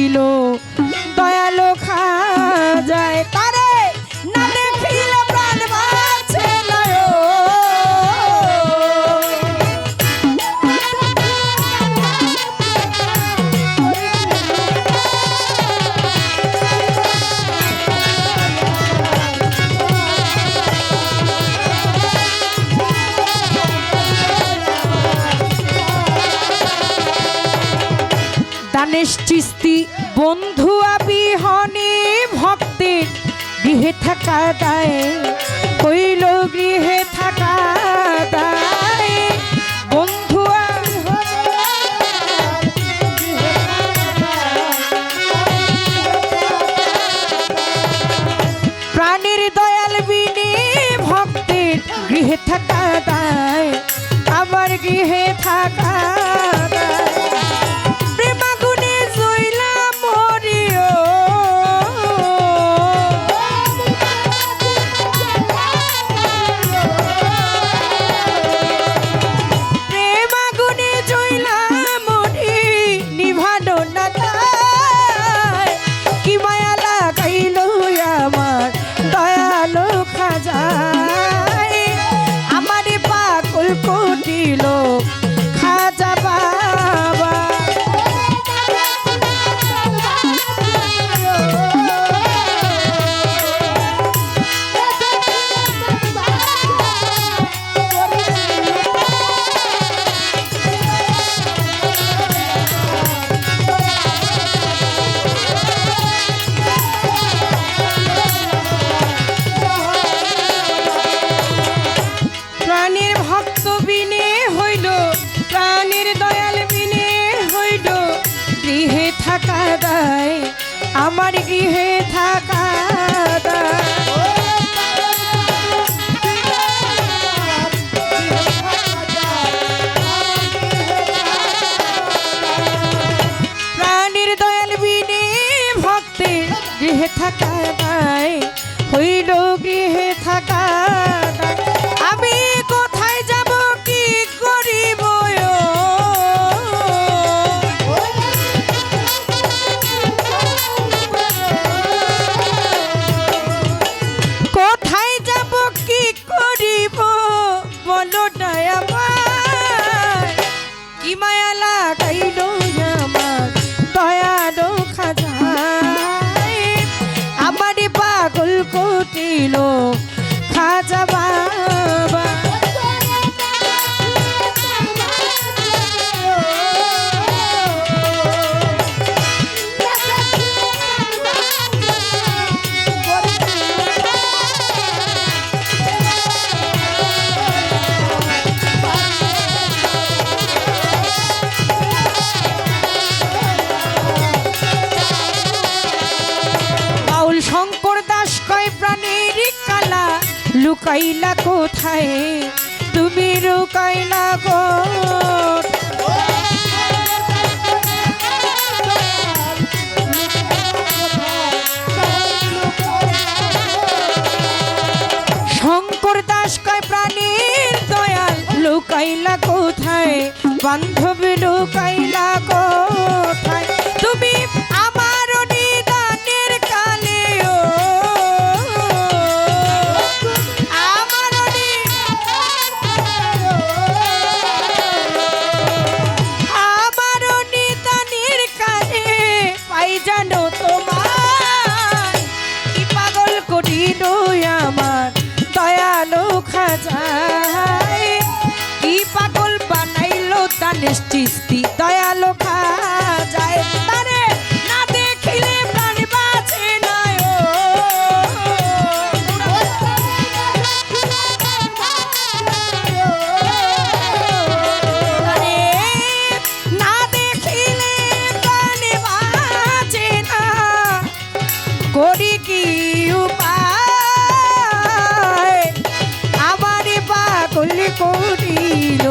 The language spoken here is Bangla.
কোটিল দয়ালো খাজায় তারে না দেখিলে প্রাণ বাঁচে না দানেশ চিস্তি বন্ধু আবিহনে ভক্তের গৃহে থাকা দায় কইল গৃহে থাকা দায় বন্ধু প্রাণীর দয়াল বিনে ভক্তের গৃহে থাকা দায় আমার গৃহে থাকা আমার গৃহে থাকা প্রাণীর দয়াল বিনে ভক্তের গৃহে থাকা দায় হইল গৃহে থাকা আমি কোথায় যাব কি করিব কোটিল খাজা বাবা বাউল শঙ্কর দাস কয় প্রাণীর কালা লুকাইলা কোথায় তুমি লুকাইলা গো শঙ্কর দাস কয় প্রাণীর দয়াল লুকাইলা কোথায় বান্ধব লুকাইলা কোথায় তুমি আমার নিদানের কালে জানো তোমার কি পাগল করিল আমার দয়ালো খাজায় কি পাগল বানাইলো দানেশ চিস্তি দয়ালো খাজায় তারে না দেখিলে প্রাণ বাঁচে না করি কি উপায় আমার পাগল করিল